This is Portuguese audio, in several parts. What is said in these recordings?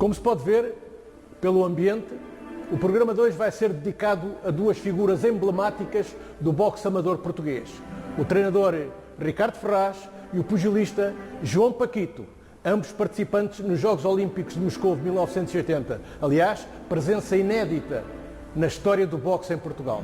Como se pode ver pelo ambiente, o programa de hoje vai ser dedicado a duas figuras emblemáticas do boxe amador português. O treinador Ricardo Ferraz e o pugilista João Paquito, ambos participantes nos Jogos Olímpicos de Moscou de 1980. Aliás, presença inédita na história do boxe em Portugal.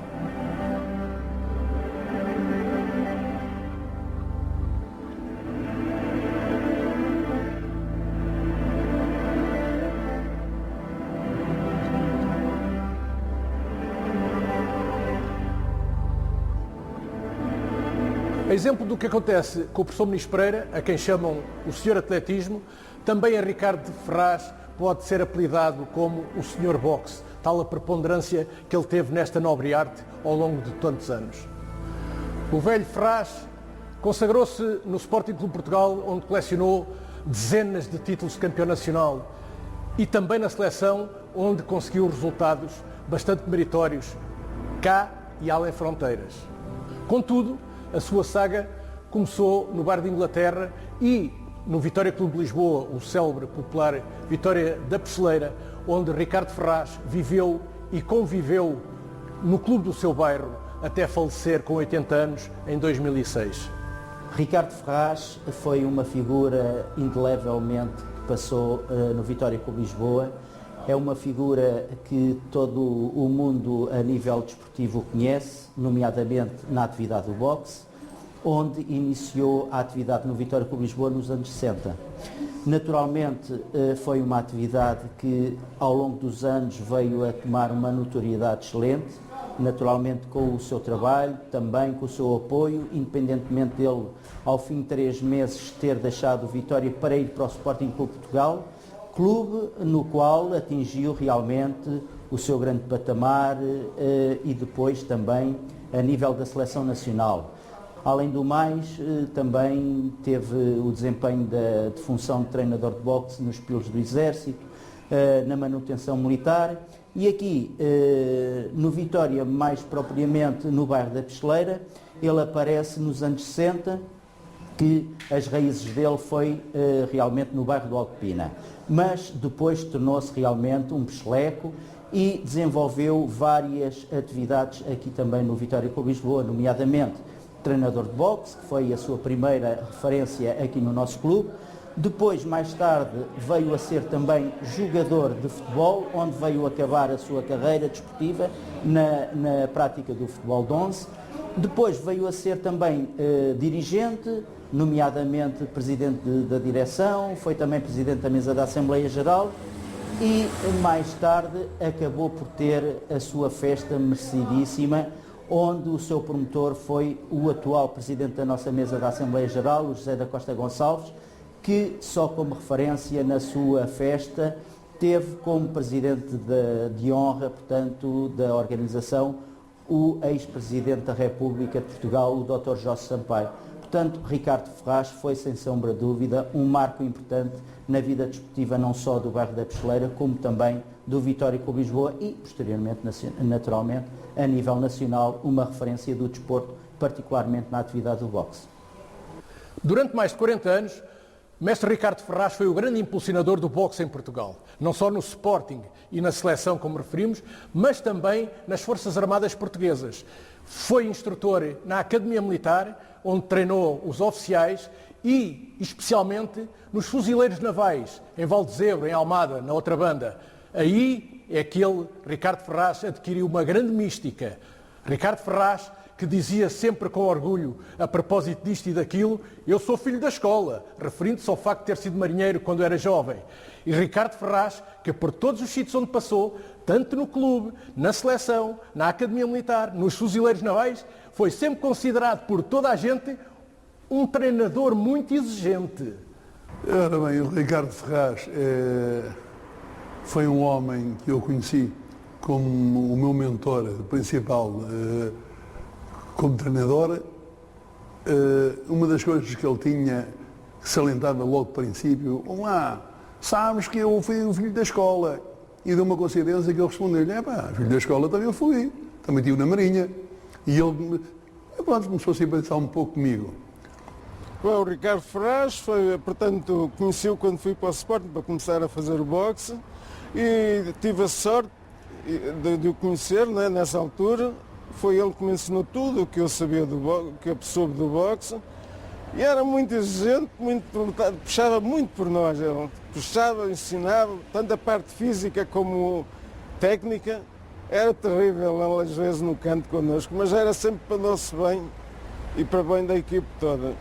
A exemplo do que acontece com o professor Muniz Pereira, a quem chamam o Senhor Atletismo, também a Ricardo Ferraz pode ser apelidado como o Senhor Boxe, tal a preponderância que ele teve nesta nobre arte ao longo de tantos anos. O velho Ferraz consagrou-se no Sporting Clube Portugal, onde colecionou dezenas de títulos de campeão nacional, e também na seleção, onde conseguiu resultados bastante meritórios, cá e além fronteiras. Contudo, a sua saga começou no Bar de Inglaterra e no Vitória Clube de Lisboa, o célebre popular Vitória da Pesteleira, onde Ricardo Ferraz viveu e conviveu no clube do seu bairro até falecer com 80 anos em 2006. Ricardo Ferraz foi uma figura indelevelmente que passou no Vitória Clube de Lisboa. É uma figura que todo o mundo a nível desportivo conhece, nomeadamente na atividade do boxe, onde iniciou a atividade no Vitória Clube de Lisboa nos anos 60. Naturalmente foi uma atividade que ao longo dos anos veio a tomar uma notoriedade excelente, naturalmente com o seu trabalho, também com o seu apoio, independentemente dele ao fim de 3 meses ter deixado o Vitória para ir para o Sporting Clube Portugal, clube no qual atingiu realmente o seu grande patamar e depois também a nível da seleção nacional. Além do mais, também teve o desempenho de função de treinador de boxe nos pilos do Exército, na manutenção militar e aqui no Vitória, mais propriamente no bairro da Pesteleira, ele aparece nos anos 60, que as raízes dele foi realmente no bairro do Alto Pina, mas depois tornou-se realmente um pesteleco e desenvolveu várias atividades aqui também no Vitória Clube de Lisboa, nomeadamente treinador de boxe, que foi a sua primeira referência aqui no nosso clube. Depois, mais tarde, veio a ser também jogador de futebol, onde veio acabar a sua carreira desportiva na prática do futebol de 11. Depois veio a ser também dirigente, nomeadamente presidente da direção, foi também presidente da mesa da Assembleia Geral e mais tarde acabou por ter a sua festa merecidíssima, onde o seu promotor foi o atual presidente da nossa mesa da Assembleia Geral, o José da Costa Gonçalves, que só como referência na sua festa teve como presidente de honra, portanto, da organização, o ex-presidente da República de Portugal, o Dr. Jorge Sampaio. Portanto, Ricardo Ferraz foi, sem sombra de dúvida, um marco importante na vida desportiva não só do bairro da Pesteleira, como também do Vitória Clube de Lisboa e, posteriormente, naturalmente, a nível nacional, uma referência do desporto, particularmente na atividade do boxe. Durante mais de 40 anos, Mestre Ricardo Ferraz foi o grande impulsionador do boxe em Portugal, não só no Sporting e na seleção, como referimos, mas também nas Forças Armadas Portuguesas. Foi instrutor na Academia Militar, onde treinou os oficiais e, especialmente, nos Fuzileiros Navais, em Valdezebro, em Almada, na outra banda. Aí é que Ricardo Ferraz, adquiriu uma grande mística. Ricardo Ferraz, que dizia sempre com orgulho, a propósito disto e daquilo, eu sou filho da escola, referindo-se ao facto de ter sido marinheiro quando era jovem. E Ricardo Ferraz, que por todos os sítios onde passou, tanto no clube, na seleção, na Academia Militar, nos Fuzileiros Navais, foi sempre considerado por toda a gente um treinador muito exigente. Ora bem, o Ricardo Ferraz foi um homem que eu conheci como o meu mentor principal como treinador. Uma das coisas que ele tinha, que salientava logo de princípio, sabes que eu fui o filho da escola. E deu uma coincidência que eu respondi-lhe, filho da escola também eu fui, também estive na Marinha. E ele, pronto, começou a simpatizar um pouco comigo. O Ricardo Ferraz, portanto, conheci-o quando fui para o Sporting para começar a fazer o boxe e tive a sorte de o conhecer, né, nessa altura. Foi ele que me ensinou tudo o que eu sabia do boxe, que eu soube do boxe. E era muito exigente, puxava muito por nós. Ele puxava, ensinava, tanto a parte física como técnica. Era terrível, ele às vezes no canto connosco, mas era sempre para o nosso bem e para o bem da equipe toda.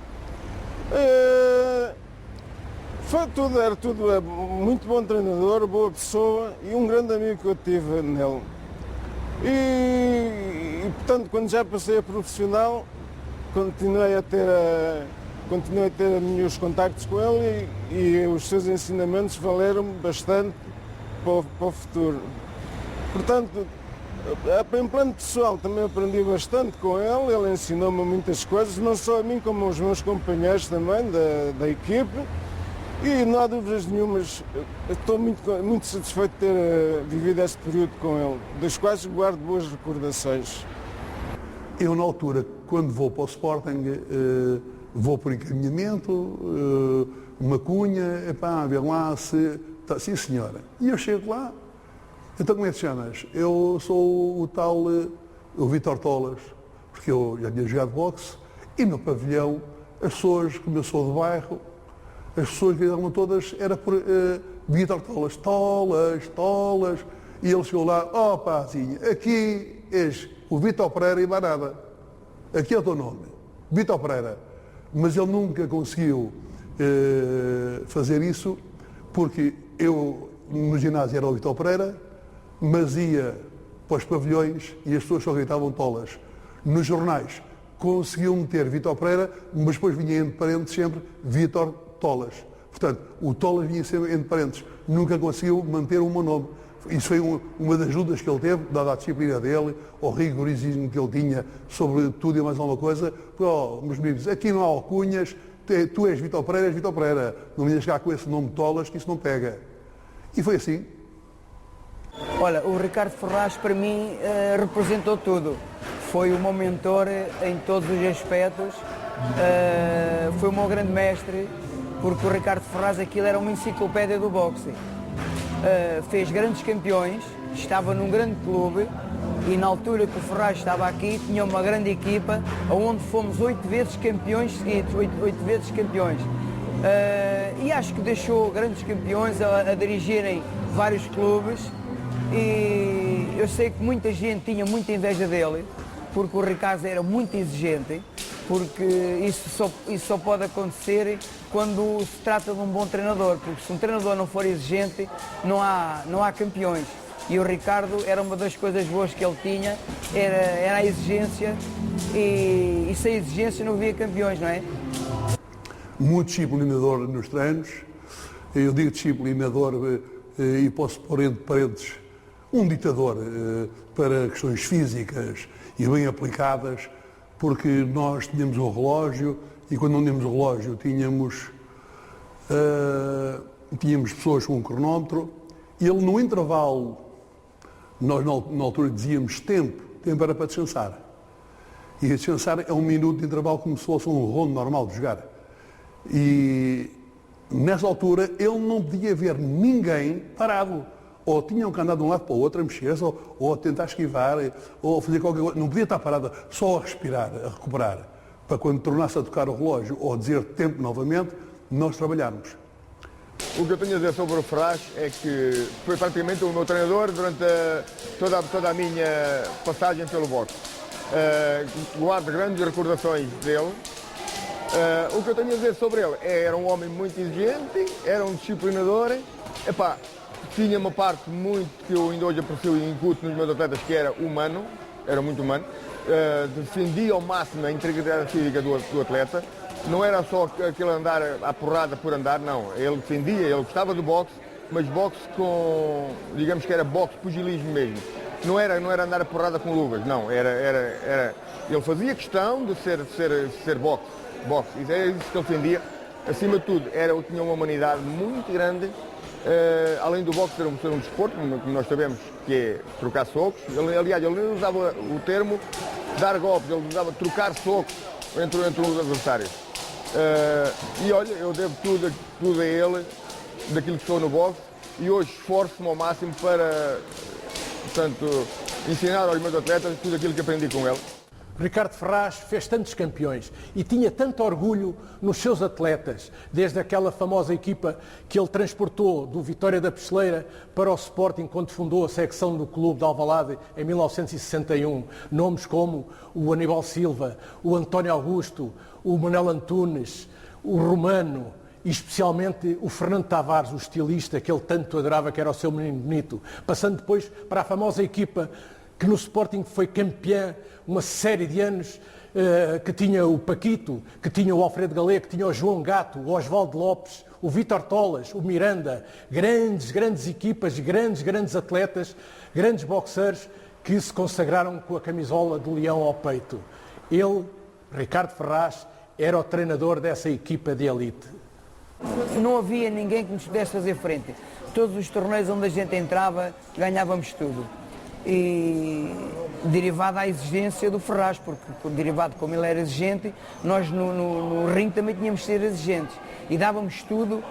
Era tudo muito bom treinador, boa pessoa e um grande amigo que eu tive nele. E portanto, quando já passei a profissional, continuei a ter os contactos com ele e os seus ensinamentos valeram-me bastante para o futuro. Portanto, em plano pessoal também aprendi bastante com ele ensinou-me muitas coisas, não só a mim como aos meus companheiros também da equipe. E não há dúvidas nenhumas, estou muito satisfeito de ter vivido este período com ele, dos quais guardo boas recordações. Eu, na altura, quando vou para o Sporting, vou por encaminhamento, uma cunha, vê lá se... Tá, sim, senhora. E eu chego lá, então como é que te chamas? Eu sou o tal, o Vítor Tolas, porque eu já tinha jogado boxe, e no pavilhão, as pessoas, como eu sou do bairro, as pessoas que estavam todas, era por Vítor Tolas, Tolas, e ele chegou lá, pazinho, aqui és o Vítor Pereira e mais nada. Aqui é o teu nome, Vítor Pereira. Mas ele nunca conseguiu fazer isso, porque eu, no ginásio era o Vítor Pereira, mas ia para os pavilhões e as pessoas só gritavam Tolas. Nos jornais conseguiu meter Vítor Pereira, mas depois vinha entre parênteses sempre Vítor Tolas. Portanto, o Tolas vinha sempre entre parênteses. Nunca conseguiu manter o meu nome. Isso foi uma das ajudas que ele teve, dada a disciplina dele, ao rigorismo que ele tinha sobre tudo e mais alguma coisa. Meus amigos, aqui não há alcunhas, tu és Vítor Pereira. Não me chegar com esse nome Tolas, que isso não pega. E foi assim. Olha, o Ricardo Ferraz para mim representou tudo. Foi o meu mentor em todos os aspectos, foi o meu grande mestre, porque o Ricardo Ferraz aquilo era uma enciclopédia do boxe. Fez grandes campeões, estava num grande clube e na altura que o Ferraz estava aqui tinha uma grande equipa, onde fomos 8 vezes campeões seguidos, 8 vezes campeões. E acho que deixou grandes campeões a dirigirem vários clubes e eu sei que muita gente tinha muita inveja dele, porque o Ricardo era muito exigente, porque isso só pode acontecer quando se trata de um bom treinador, porque se um treinador não for exigente, não há campeões. E o Ricardo era uma das coisas boas que ele tinha, era a exigência, e sem exigência não havia campeões, não é? Muito disciplinador nos treinos, eu digo disciplinador e posso pôr entre parênteses um ditador para questões físicas e bem aplicadas, porque nós tínhamos um relógio e quando não tínhamos relógio tínhamos pessoas com um cronómetro e ele no intervalo, nós na altura dizíamos tempo era para descansar. E descansar é 1 minuto de intervalo como se fosse um rondo normal de jogar. E nessa altura ele não podia ver ninguém parado. Ou tinham que andar de um lado para o outro a mexer-se, ou a tentar esquivar, ou a fazer qualquer coisa. Não podia estar parada só a respirar, a recuperar, para quando tornasse a tocar o relógio ou a dizer tempo novamente, nós trabalharmos. O que eu tenho a dizer sobre o Ferraz é que foi praticamente o meu treinador durante toda a minha passagem pelo boxe. Guardo grandes recordações dele. O que eu tenho a dizer sobre ele era um homem muito exigente, era um disciplinador. Tinha uma parte muito que eu ainda hoje aprecio e incuto nos meus atletas, que era humano, era muito humano. Defendia ao máximo a integridade física do atleta. Não era só aquele andar à porrada por andar, não. Ele defendia, ele gostava do boxe, mas boxe com, digamos que era boxe pugilismo mesmo. Não era andar a porrada com luvas, não. Ele fazia questão de ser boxe. Isso é isso que ele defendia. Acima de tudo, tinha uma humanidade muito grande. Além do boxe ser um desporto, como nós sabemos que é trocar socos, aliás, ele não usava o termo dar golpes, ele usava trocar socos entre os adversários. E olha, eu devo tudo a ele, daquilo que sou no boxe, e hoje esforço-me ao máximo para, portanto, ensinar aos meus atletas tudo aquilo que aprendi com ele. Ricardo Ferraz fez tantos campeões e tinha tanto orgulho nos seus atletas, desde aquela famosa equipa que ele transportou do Vitória da Pesteleira para o Sporting quando fundou a secção do clube de Alvalade em 1961. Nomes como o Aníbal Silva, o António Augusto, o Manuel Antunes, o Romano e especialmente o Fernando Tavares, o estilista que ele tanto adorava, que era o seu menino bonito. Passando depois para a famosa equipa que no Sporting foi campeã uma série de anos, que tinha o Paquito, que tinha o Alfredo Galé, que tinha o João Gato, o Osvaldo Lopes, o Vítor Tolas, o Miranda, grandes equipas, grandes atletas, grandes boxers que se consagraram com a camisola do leão ao peito. Ele, Ricardo Ferraz, era o treinador dessa equipa de elite. Não havia ninguém que nos pudesse fazer frente. Todos os torneios onde a gente entrava, ganhávamos tudo. E derivado à exigência do Ferraz, porque derivado como ele era exigente, nós no ringue também tínhamos de ser exigentes e dávamos tudo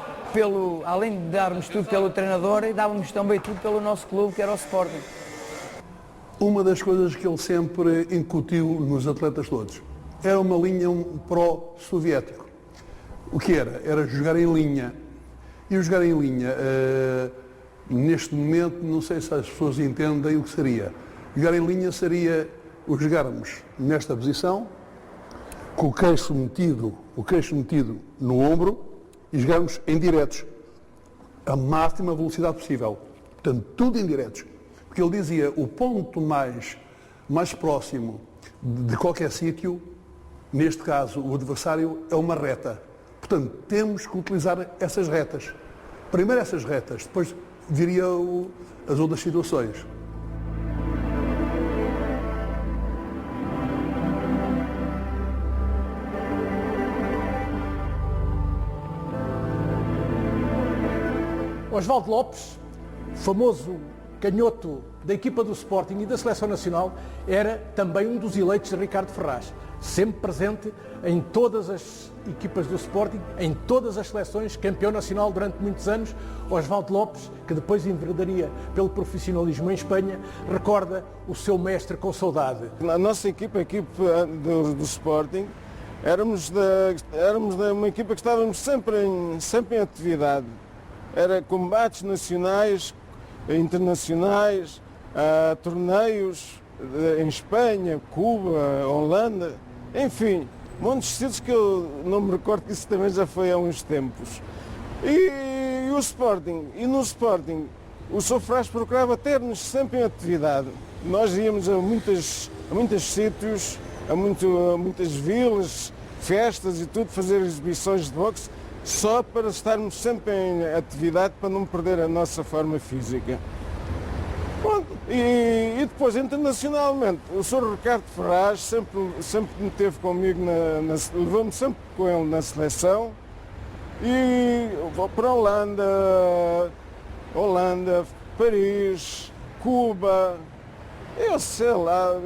além de darmos tudo pelo treinador, dávamos também tudo pelo nosso clube, que era o Sporting. Uma das coisas que ele sempre incutiu nos atletas todos era uma linha pró-soviético. O que era? Era jogar em linha. E o jogar em linha, neste momento, não sei se as pessoas entendem o que seria. Jogar em linha seria o jogarmos nesta posição, com o queixo metido no ombro e jogarmos em diretos, a máxima velocidade possível. Portanto, tudo em diretos. Porque ele dizia, o ponto mais próximo de qualquer sítio, neste caso o adversário, é uma reta. Portanto, temos que utilizar essas retas. Primeiro essas retas, depois viria as outras situações. Osvaldo Lopes, famoso canhoto da equipa do Sporting e da Seleção Nacional, era também um dos eleitos de Ricardo Ferraz. Sempre presente em todas as equipas do Sporting, em todas as seleções, campeão nacional durante muitos anos. Osvaldo Lopes, que depois enveredaria pelo profissionalismo em Espanha, recorda o seu mestre com saudade. A nossa equipa do Sporting, éramos uma equipa que estávamos sempre em atividade. Era combates nacionais, internacionais, torneios em Espanha, Cuba, Holanda, enfim, montes de sítios que eu não me recordo, que isso também já foi há uns tempos. E no Sporting, o Sr. Ferraz procurava ter-nos sempre em atividade. Nós íamos a muitos sítios, a muitas vilas, festas e tudo, fazer exibições de boxe, só para estarmos sempre em atividade, para não perder a nossa forma física. Pronto. E depois, internacionalmente, o Sr. Ricardo Ferraz sempre me teve comigo, levou-me sempre com ele na seleção, e vou para Holanda, Paris, Cuba, eu sei lá,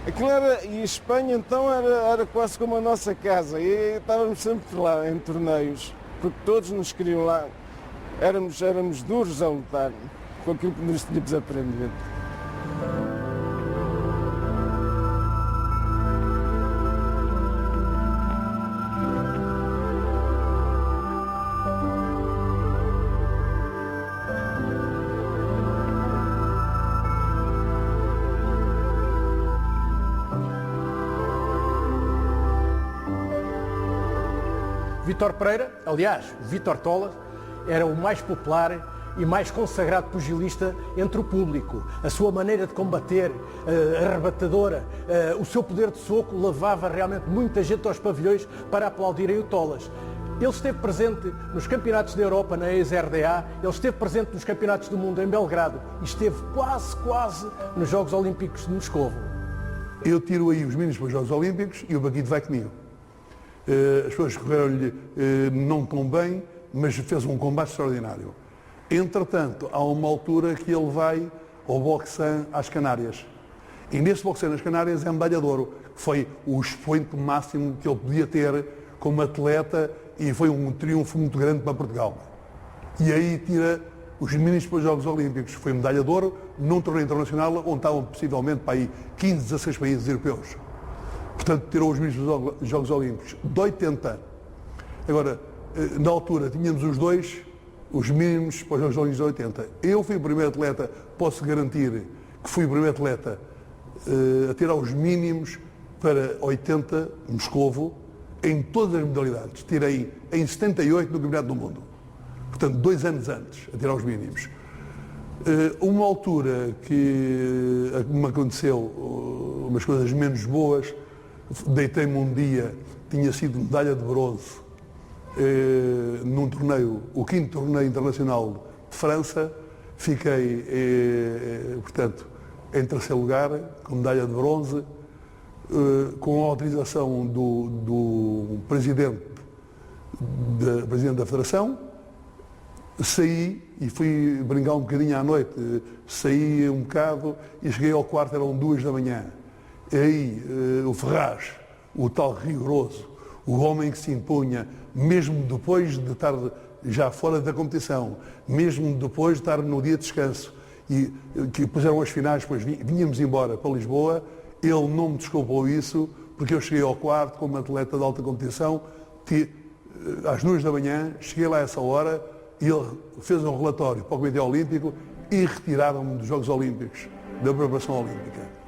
aquilo era, e Espanha então era quase como a nossa casa, e estávamos sempre lá em torneios, porque todos nos queriam lá, éramos duros a lutar com aquilo que nos tínhamos aprendido. Vítor Pereira, aliás, o Vítor Tolas, era o mais popular e mais consagrado pugilista entre o público. A sua maneira de combater, arrebatadora, o seu poder de soco levava realmente muita gente aos pavilhões para aplaudirem o Tolas. Ele esteve presente nos campeonatos da Europa, na ex-RDA, ele esteve presente nos campeonatos do mundo em Belgrado e esteve quase nos Jogos Olímpicos de Moscovo. Eu tiro aí os meninos para os Jogos Olímpicos e o Baguito vai comigo. As pessoas correram-lhe não tão bem, mas fez um combate extraordinário. Entretanto, há uma altura que ele vai ao boxan às Canárias. E nesse boxan nas Canárias é medalha de ouro. Foi o expoente máximo que ele podia ter como atleta e foi um triunfo muito grande para Portugal. E aí tira os meninos para os Jogos Olímpicos. Foi medalha de ouro num torneio internacional onde estavam possivelmente para aí 15, 16 países europeus. Portanto, tirou os meninos para os Jogos Olímpicos de 80. Agora, na altura, tínhamos os dois, os mínimos para os Jogos Olímpicos de 80. Eu fui o primeiro atleta, posso garantir que fui o primeiro atleta a tirar os mínimos para 80, Moscovo, em todas as modalidades. Tirei em 78 no Campeonato do Mundo. Portanto, 2 anos antes, a tirar os mínimos. Uma altura que me aconteceu umas coisas menos boas, deitei-me um dia, tinha sido medalha de bronze num torneio, o 5º torneio internacional de França, fiquei, portanto, em terceiro lugar, com medalha de bronze, com a autorização do presidente da Federação. Saí e fui brincar um bocadinho à noite, saí um bocado e cheguei ao quarto, eram 2 da manhã. E aí o Ferraz, o tal rigoroso, o homem que se impunha, mesmo depois de estar já fora da competição, mesmo depois de estar no dia de descanso, e que puseram as finais, depois vinhamos embora para Lisboa, ele não me desculpou isso, porque eu cheguei ao quarto como atleta de alta competição, às 2 da manhã, cheguei lá a essa hora, e ele fez um relatório para o Comitê Olímpico e retiraram-me dos Jogos Olímpicos, da preparação olímpica.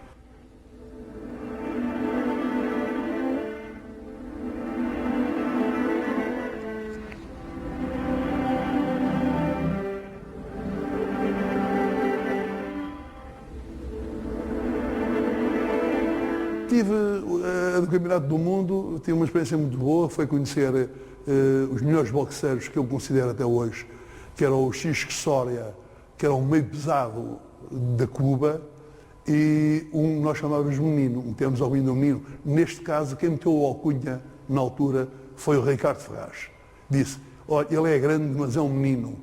Tive do Campeonato do Mundo, tive uma experiência muito boa, foi conhecer os melhores boxeiros que eu considero até hoje, que era o Xisco Soria, que era um meio pesado da Cuba, e nós chamávamos menino, temos alcunha do menino. Neste caso, quem meteu o alcunha na altura foi o Ricardo Ferraz. Disse, olha, ele é grande, mas é um menino.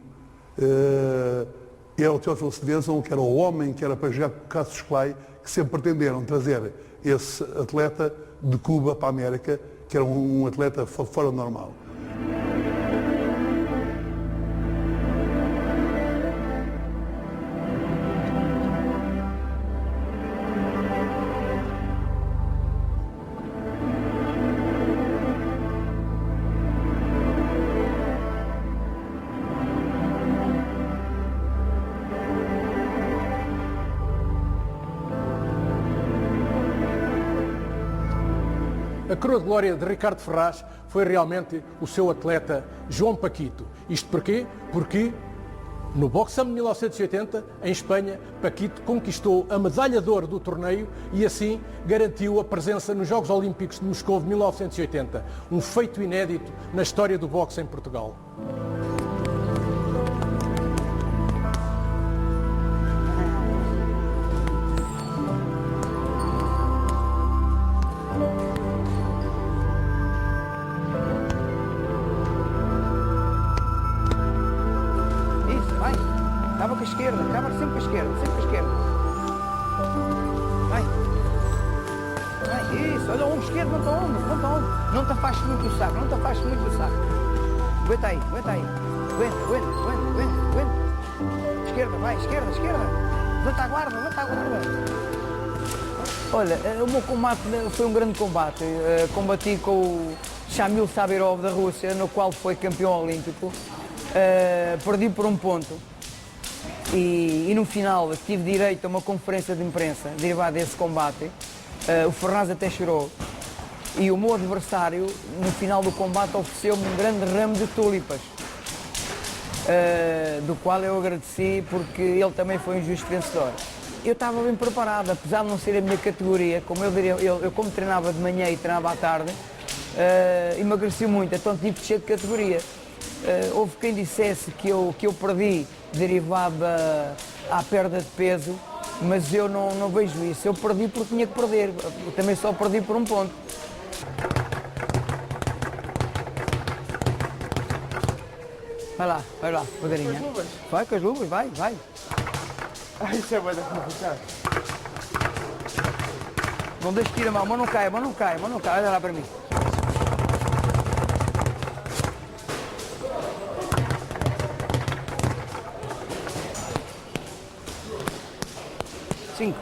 Era o Teófilo Stevenson, que era o homem que era para jogar com o Cassius Clay, que sempre pretenderam trazer esse atleta de Cuba para a América, que era um atleta fora do normal. A coroa de glória de Ricardo Ferraz foi realmente o seu atleta João Paquito. Isto porquê? Porque no Boxam 1980, em Espanha, Paquito conquistou a medalha de ouro do torneio e assim garantiu a presença nos Jogos Olímpicos de Moscou de 1980, um feito inédito na história do boxe em Portugal. Acaba com a esquerda, acaba sempre com a esquerda, sempre com a esquerda. Vai. Vai, isso, olha o ombro esquerdo, não está ombro, não está ombro. Não te afastes muito do saco, não te afastes muito do saco. Aguenta aí, aguenta aí. Aguenta. Esquerda, vai, esquerda. Levanta a guarda. Olha, o meu combate foi um grande combate. Combati com o Shamil Sabirov da Rússia, no qual foi campeão olímpico. Perdi por um ponto. E no final tive direito a uma conferência de imprensa derivada desse combate. O Ferraz até chorou. E o meu adversário, no final do combate, ofereceu-me um grande ramo de tulipas. Do qual eu agradeci porque ele também foi um justo vencedor. Eu estava bem preparado, apesar de não ser a minha categoria, como eu como treinava de manhã e treinava à tarde, emagreci muito, então tive que descer de categoria. Houve quem dissesse que eu perdi derivado à perda de peso, mas eu não vejo isso. Eu perdi porque tinha que perder, eu também só perdi por um ponto. Vai lá, devagarinho. Vai com as luvas, vai. Ai, isso é bué da complicado. Não deixes de ir a mão, mas não cai, olha lá para mim. 5.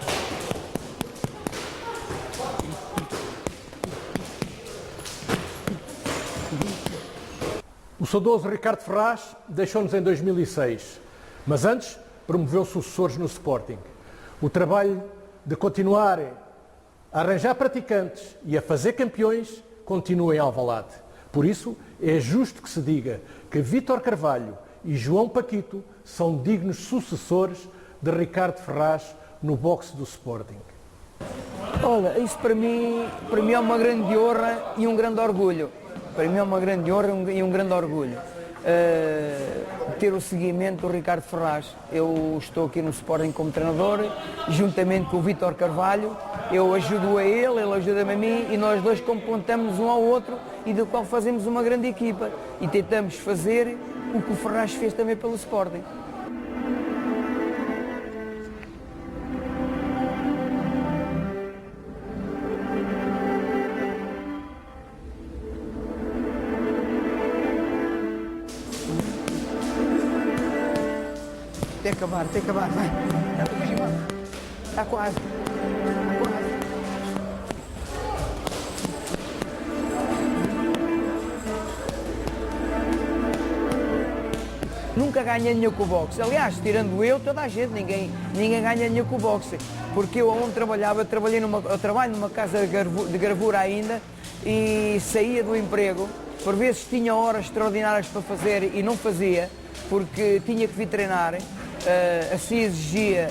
O saudoso Ricardo Ferraz deixou-nos em 2006, mas antes promoveu sucessores no Sporting. O trabalho de continuar a arranjar praticantes e a fazer campeões continua em Alvalade. Por isso, é justo que se diga que Vítor Carvalho e João Paquito são dignos sucessores de Ricardo Ferraz no boxe do Sporting. Olha, isso para mim é uma grande honra e um grande orgulho. Para mim é uma grande honra e um grande orgulho ter o seguimento do Ricardo Ferraz. Eu estou aqui no Sporting como treinador, juntamente com o Vítor Carvalho. Eu ajudo a ele ajuda-me a mim e nós dois complementamos um ao outro e do qual fazemos uma grande equipa e tentamos fazer o que o Ferraz fez também pelo Sporting. Tem que acabar, vai. Está quase. Nunca ganhei dinheiro com o boxe. Aliás, tirando eu, toda a gente, ninguém ganha dinheiro com o boxe. Porque eu onde trabalhava, eu trabalho numa casa de gravura ainda e saía do emprego. Por vezes tinha horas extraordinárias para fazer e não fazia, porque tinha que vir treinar. Assim exigia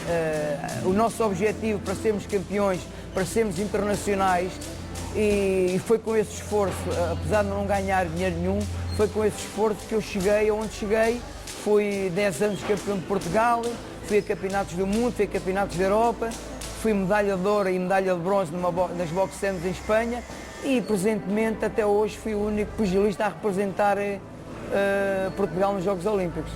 o nosso objetivo para sermos campeões, para sermos internacionais e foi com esse esforço, apesar de não ganhar dinheiro nenhum, foi com esse esforço que eu cheguei aonde cheguei. Fui 10 anos campeão de Portugal, fui a campeonatos do mundo, fui a campeonatos da Europa, fui medalha de ouro e medalha de bronze nas Box Sems em Espanha e presentemente até hoje fui o único pugilista a representar Portugal nos Jogos Olímpicos.